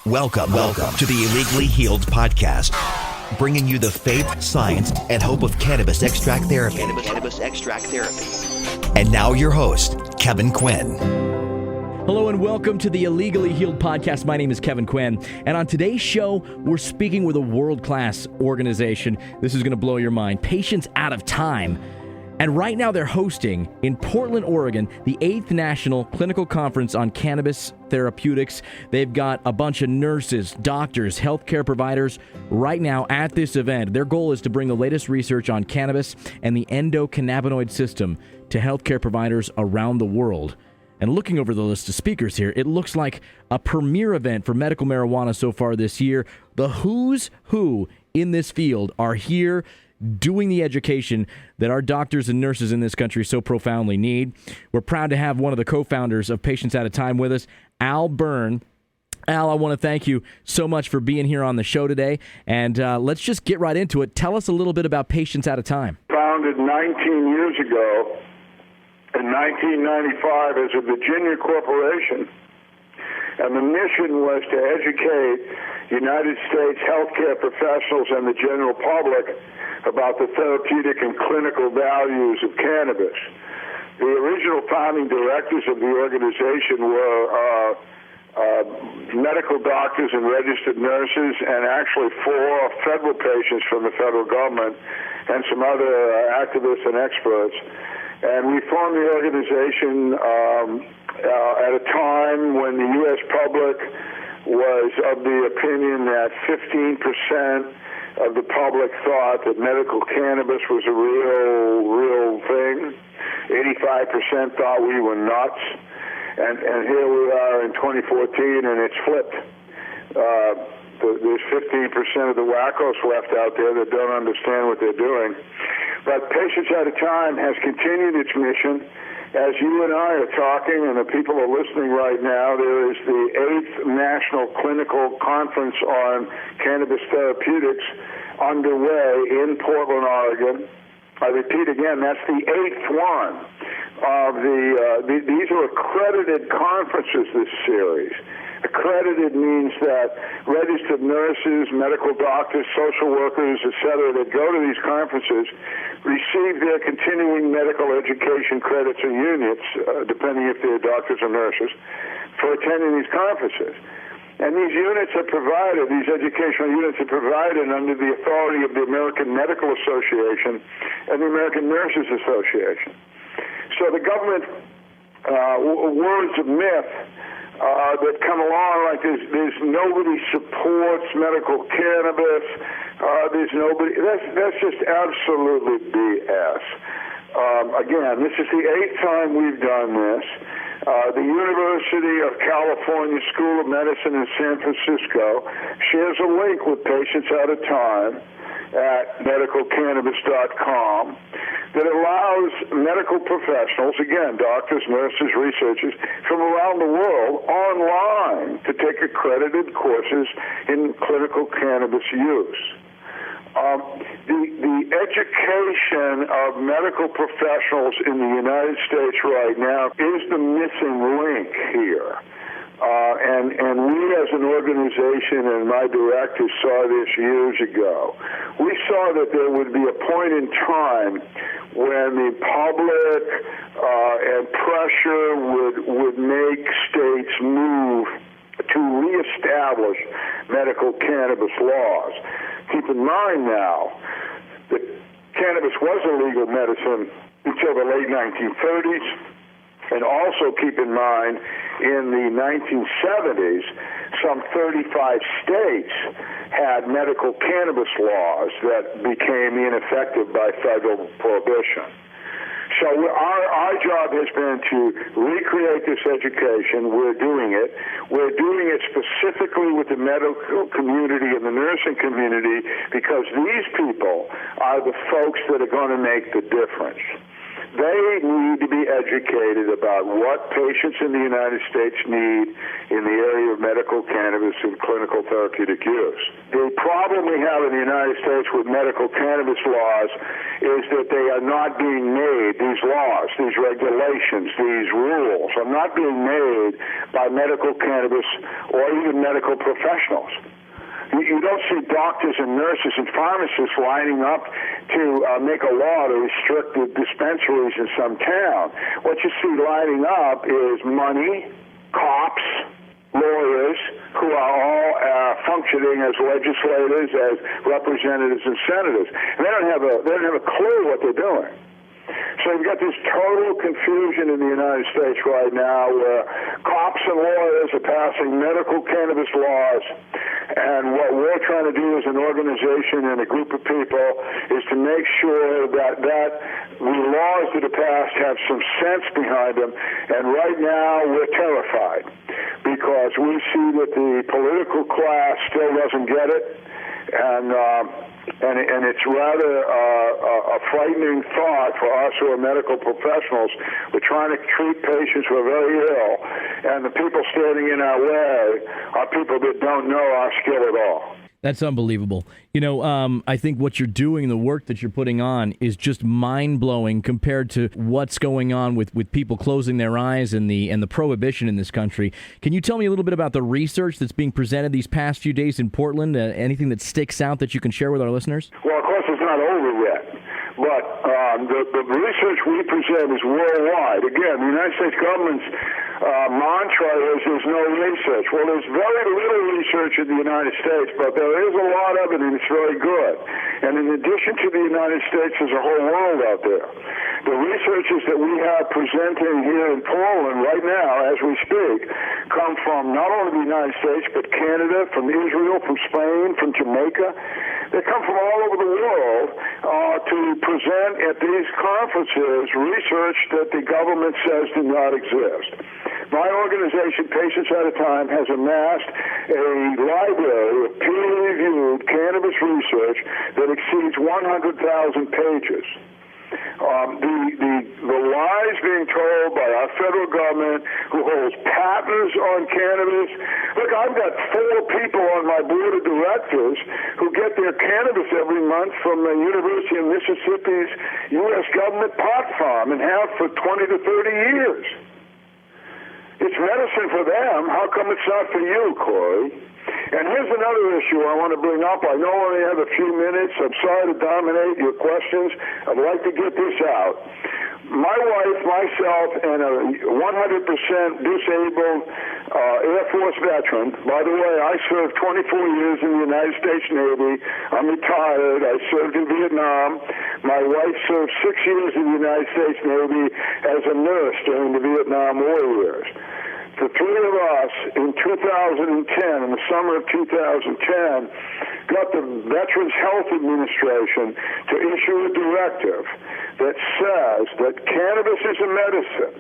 Welcome to the Illegally Healed podcast, bringing you the faith, science, and hope of cannabis extract therapy. And now your host, Kevin Quinn. Hello and welcome to the Illegally Healed podcast. My name is Kevin Quinn, and on today's show, we're speaking with a world-class organization. This is going to blow your mind. Patients Out of Time. And right now they're hosting in Portland, Oregon, the 8th National Clinical Conference on Cannabis Therapeutics. They've got a bunch of nurses, doctors, healthcare providers right now at this event. Their goal is to bring the latest research on cannabis and the endocannabinoid system to healthcare providers around the world. And looking over the list of speakers here, it looks like a premier event for medical marijuana so far this year. The who's who in this field are here doing the education that our doctors and nurses in this country so profoundly need. We're proud to have one of the co-founders of Patients Out of Time with us, Al Bryne. Al, I want to thank you so much for being here on the show today. And let's just get right into it. Tell us a little bit about Patients Out of Time. Founded 19 years ago in 1995 as a Virginia corporation. And the mission was to educate United States healthcare professionals and the general public about the therapeutic and clinical values of cannabis. The original founding directors of the organization were medical doctors and registered nurses, and actually 4 federal patients from the federal government and some other activists and experts. And we formed the organization at a time when the U.S. public was of the opinion that 15% of the public thought that medical cannabis was a real thing. 85% thought we were nuts. And here we are in 2014, and it's flipped. There's 15% of the wackos left out there that don't understand what they're doing. But Patients Out of Time has continued its mission. As you and I are talking, and the people are listening right now, there is the 8th National Clinical Conference on Cannabis Therapeutics underway in Portland, Oregon. I repeat again, that's the 8th one of these are accredited conferences, this series. Accredited means that registered nurses, medical doctors, social workers, etc., that go to these conferences receive their continuing medical education credits or units, depending if they're doctors or nurses, for attending these conferences. And these units are provided, these educational units are provided under the authority of the American Medical Association and the American Nurses Association. So the government words of myth that come along, like there's nobody supports medical cannabis, there's nobody, that's just absolutely BS. Again, this is the 8th time we've done this. The University of California School of Medicine in San Francisco shares a link with Patients Out of Time at medicalcannabis.com that allows medical professionals, again, doctors, nurses, researchers, from around the world online to take accredited courses in clinical cannabis use. The education of medical professionals in the United States right now is the missing link here. And we as an organization, and my director saw this years ago, we saw that there would be a point in time when the public and pressure would make states move to reestablish medical cannabis laws. Keep in mind now that cannabis was a legal medicine until the late 1930s, and also keep in mind in the 1970s, some 35 states had medical cannabis laws that became ineffective by federal prohibition. So our job has been to recreate this education. We're doing it. We're doing it specifically with the medical community and the nursing community because these people are the folks that are going to make the difference. They need to be educated about what patients in the United States need in the area of medical cannabis and clinical therapeutic use. The problem we have in the United States with medical cannabis laws is that they are not being made, these laws, these regulations, these rules are not being made by medical cannabis or even medical professionals. You don't see doctors and nurses and pharmacists lining up to make a law to restrict the dispensaries in some town. What you see lining up is money, cops, lawyers who are all functioning as legislators, as representatives and senators. And they don't have a clue what they're doing. So you've got this total confusion in the United States right now where cops and lawyers are passing medical cannabis laws, and what we're trying to do as an organization and a group of people is to make sure that the laws that are passed have some sense behind them. And right now we're terrified because we see that the political class still doesn't get it, and it's rather a frightening thought for us who are medical professionals. We're trying to treat patients who are very ill, and the people standing in our way are people that don't know our skill at all. That's unbelievable. I think what you're doing, the work that you're putting on, is just mind-blowing compared to what's going on with people closing their eyes and the prohibition in this country. Can you tell me a little bit about the research that's being presented these past few days in Portland? Anything that sticks out that you can share with our listeners? Well, of course, it's not over yet. But the research we present is worldwide. Again, the United States government's mantra is there's no research. Well, there's very little research in the United States, but there is a lot of it, and it's very good. And in addition to the United States, there's a whole world out there. The researchers that we have presenting here in Poland right now, as we speak, come from not only the United States, but Canada, from Israel, from Spain, from Jamaica. They come from all over the world to present at these conferences research that the government says do not exist. My organization, Patients at a Time, has amassed a library of peer-reviewed cannabis research that exceeds 100,000 pages. The lies being told by our federal government, who holds patents on cannabis. Look, I've got 4 people on my board of directors who get their cannabis every month from the University of Mississippi's U.S. government pot farm and have for 20 to 30 years. It's medicine for them. How come it's not for you, Corey? And here's another issue I want to bring up. I know I only have a few minutes. I'm sorry to dominate your questions. I'd like to get this out. My wife, myself, and a 100% disabled Air Force veteran. By the way, I served 24 years in the United States Navy. I'm retired. I served in Vietnam. My wife served 6 years in the United States Navy as a nurse during the Vietnam War years. The 3 of us in 2010, in the summer of 2010, got the Veterans Health Administration to issue a directive that says that cannabis is a medicine,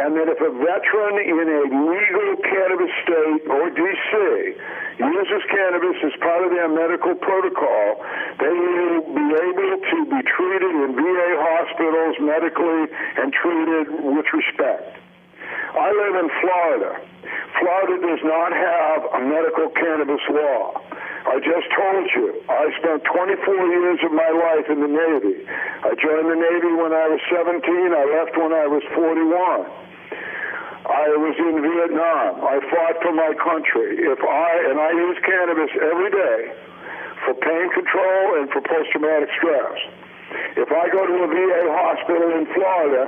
and that if a veteran in a legal cannabis state or D.C. uses cannabis as part of their medical protocol, they will be able to be treated in VA hospitals medically and treated with respect. I live in Florida. Florida does not have a medical cannabis law. I just told you, I spent 24 years of my life in the Navy. I joined the Navy when I was 17. I left when I was 41. I was in Vietnam. I fought for my country. I use cannabis every day for pain control and for post-traumatic stress. If I go to a VA hospital in Florida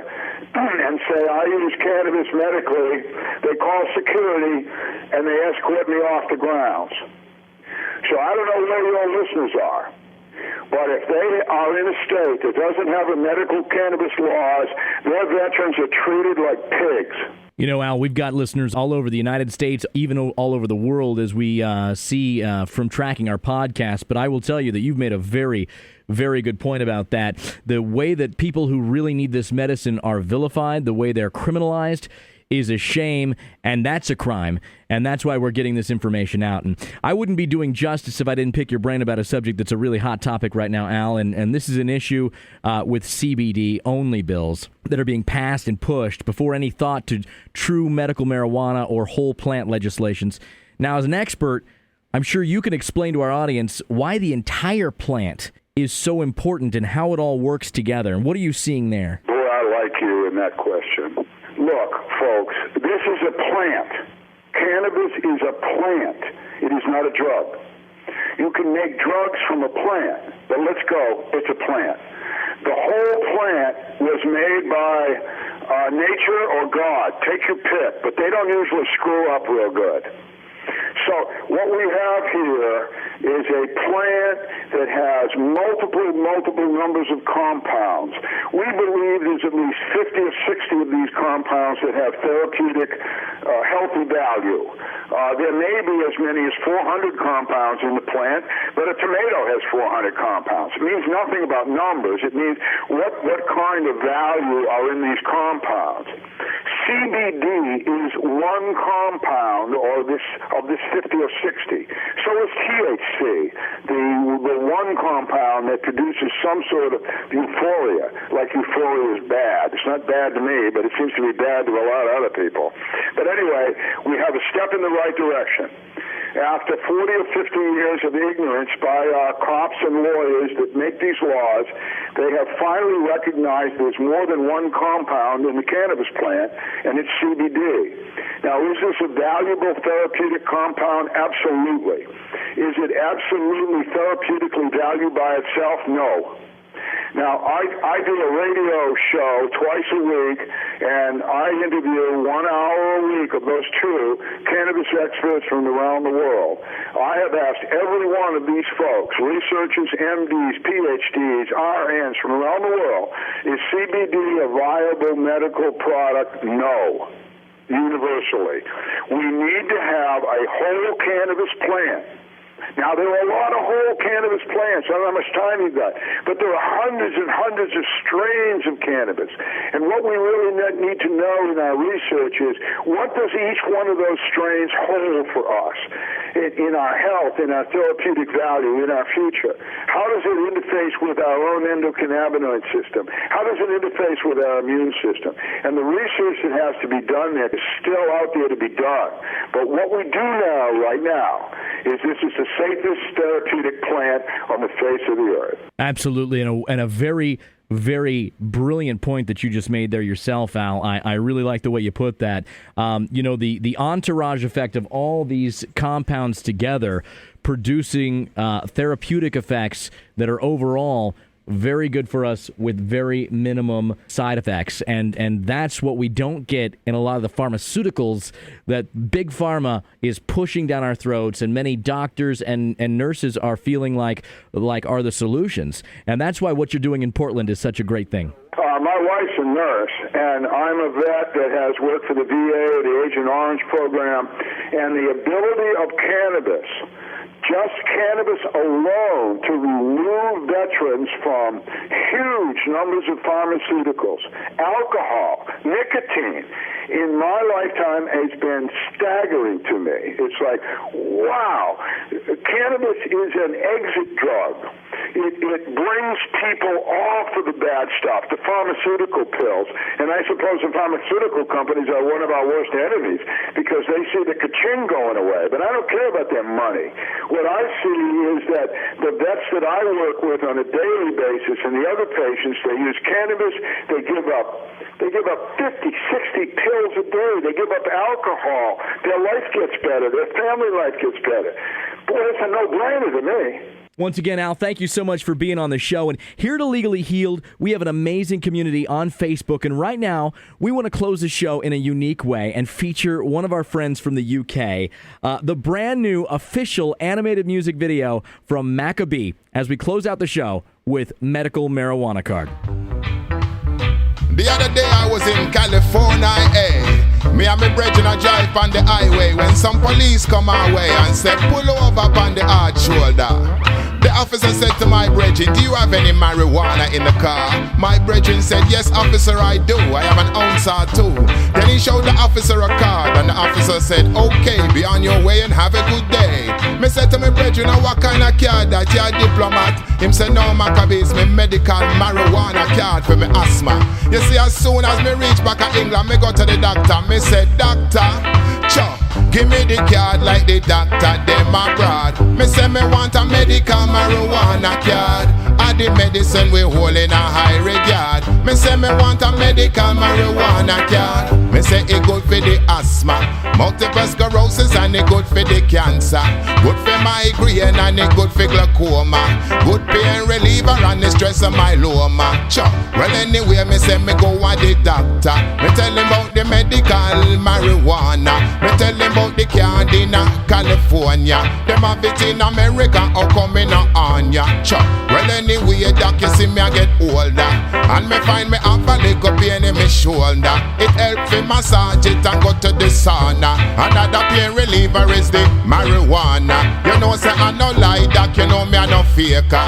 and say I use cannabis medically, they call security and they escort me off the grounds. So I don't know where your listeners are, but if they are in a state that doesn't have a medical cannabis laws, their veterans are treated like pigs. Al, we've got listeners all over the United States, even all over the world, as we see from tracking our podcast. But I will tell you that you've made a very, very good point about that. The way that people who really need this medicine are vilified, the way they're criminalized, is a shame, and that's a crime. And that's why we're getting this information out. And I wouldn't be doing justice if I didn't pick your brain about a subject that's a really hot topic right now, Al. And this is an issue with CBD-only bills that are being passed and pushed before any thought to true medical marijuana or whole plant legislations. Now, as an expert, I'm sure you can explain to our audience why the entire plant is so important and how it all works together. And what are you seeing there? Boy, I like you in that question. Look, folks, this is a plant. Cannabis is a plant. It is not a drug. You can make drugs from a plant, but let's go. It's a plant. The whole plant was made by nature or God. Take your pick, but they don't usually screw up real good. So what we have here is a plant that has multiple numbers of compounds. We believe there's at least 50 or 60 of these compounds that have therapeutic healthy value. There may be as many as 400 compounds in the plant, but a tomato has 400 compounds. It means nothing about numbers. It means what kind of value are in these compounds. CBD is one compound of this 50 or 60. So is THC, the one compound that produces some sort of euphoria, like euphoria is bad. It's not bad to me, but it seems to be bad to a lot of other people. But anyway, we have a step in the right direction. After 40 or 50 years of ignorance by cops and lawyers that make these laws, they have finally recognized there's more than one compound in the cannabis plant, and it's CBD. Now, is this a valuable therapeutic compound? Absolutely. Is it absolutely therapeutically valued by itself? No. Now, I do a radio show twice a week, and I interview 1 hour a week of those two cannabis experts from around the world. I have asked every one of these folks, researchers, MDs, PhDs, RNs from around the world, is CBD a viable medical product? No. Universally. We need to have a whole cannabis plant. Now, there are a lot of whole cannabis plants. I don't know how much time you've got, but there are hundreds and hundreds of strains of cannabis. And what we really need to know in our research is, what does each one of those strains hold for us in our health, in our therapeutic value, in our future? How does it interface with our own endocannabinoid system? How does it interface with our immune system? And the research that has to be done there is still out there to be done. But what we do right now, is this is the safest therapeutic plant on the face of the earth. Absolutely, and a very, very brilliant point that you just made there yourself, Al. I really like the way you put that. The entourage effect of all these compounds together producing therapeutic effects that are overall very good for us with very minimum side effects. And that's what we don't get in a lot of the pharmaceuticals that Big Pharma is pushing down our throats, and many doctors and nurses are feeling like are the solutions. And that's why what you're doing in Portland is such a great thing. My wife's a nurse, and I'm a vet that has worked for the VA, the Agent Orange program, and the ability of cannabis, just cannabis alone, to remove veterans from huge numbers of pharmaceuticals, alcohol, nicotine, in my lifetime has been staggering to me. It's like, wow, cannabis is an exit drug. It brings people off of the bad stuff, the pharmaceutical pills. And I suppose the pharmaceutical companies are one of our worst enemies because they see the ka-ching going away. But I don't care about their money. What I see is that the vets that I work with on a daily basis and the other patients, they use cannabis, they give up 50, 60 pills a day. They give up alcohol. Their life gets better. Their family life gets better. Boy, it's a no-brainer to me. Once again, Al, thank you so much for being on the show. And here at Illegally Healed, we have an amazing community on Facebook. And right now, we want to close the show in a unique way and feature one of our friends from the UK, the brand new official animated music video from Macka B, as we close out the show with Medical Marijuana Card. The other day I was in California, Me and me brethren a drive on the highway when some police come our way and say pull over on the hard shoulder. The officer said to my brethren, do you have any marijuana in the car? My brethren said, yes officer, I do. I have an ounce or two. Then he showed the officer a card and the officer said, okay, be on your way and have a good day. Me said to my brethren, what kind of card that? You a diplomat? Him said, no, Macka B is my medical marijuana card for me asthma. You see, as soon as me reach back to England, me go to the doctor. Me said, doctor, give me the card like the doctor, them abroad. Me say me want a medical marijuana card. And the medicine we hold in a high regard. Me say me want a medical marijuana card. Me say it good for the asthma, multiple sclerosis, and it good for the cancer. Good for migraine and it good for glaucoma. Good pain reliever and the stress of myeloma. Well anyway, me say me go to the doctor. Me tell him about the medical marijuana. Me tell him about the card in California. Them have it in America, how come in Anya? Well anyway, doc, you see me I get older, and me find me have a little pain in my shoulder. It help me massage it and go to the sauna. Another pain reliever is the marijuana. You know say I no lie, doc, you know me I no faker.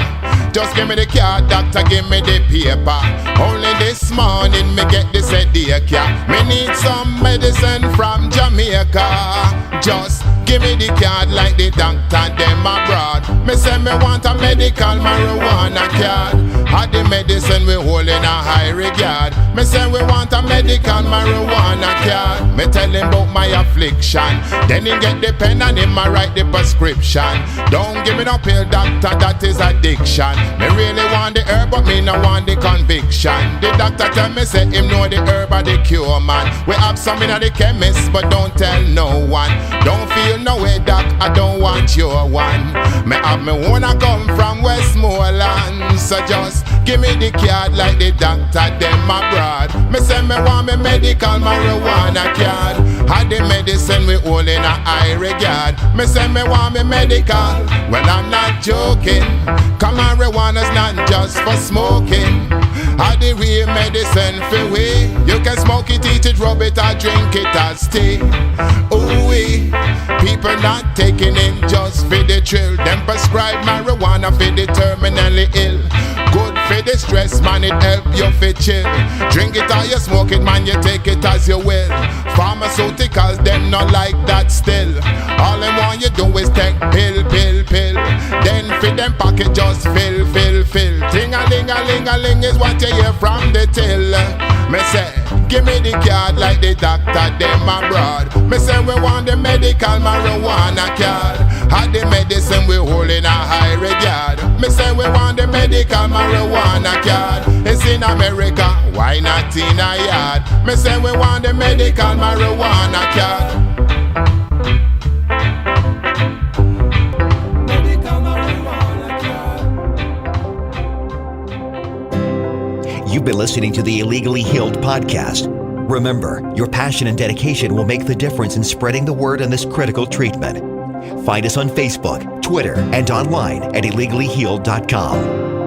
Just give me the card, doctor, give me the paper. Only this morning me get this headache, yeah. Me need some medicine from Jamaica. Just give me the card like the doctor, them abroad. Me say me want a medical marijuana card. Had the medicine we hold in a high regard. Me say we want a medical marijuana card. Me tell him about my affliction. Then he get the pen and him a write the prescription. Don't give me no pill, doctor, that is addiction. Me really want the herb, but me no want the conviction. The doctor tell me say him know the herb or the cure, man. We have some in the chemist, but don't tell no one. Don't feel no way, doc, I don't want your one. Me have me wanna come from Westmoreland. So just give me the card like the doctor, them abroad. Me say me want me medical marijuana card. Had the medicine we hold in a high regard. Me say me want me medical. Well, I'm not joking. Come marijuana's not just for smoking. Had the real medicine for we. You can smoke it, eat it, rub it, or drink it as tea. Ooh-wee. People not taking it just for the thrill. Them prescribe marijuana for the terminally ill. Good for the stress, man, it help you for chill. Drink it or you smoke it, man, you take it as you will. Pharmaceuticals, them not like that still. All them want you do is take pill, pill, pill. Then for them pocket just fill, fill, fill. Ting-a-ling-a-ling-a-ling is what you hear from the till. Me say, give me the card like the doctor, them abroad. Me say we want the medical marijuana card. Had the medicine we hold in a high regard. Me say we want the medical marijuana card. It's in America, why not in a yard? Me say we want the medical marijuana card. You've been listening to the Illegally Healed podcast. Remember, your passion and dedication will make the difference in spreading the word on this critical treatment. Find us on Facebook, Twitter, and online at illegallyhealed.com.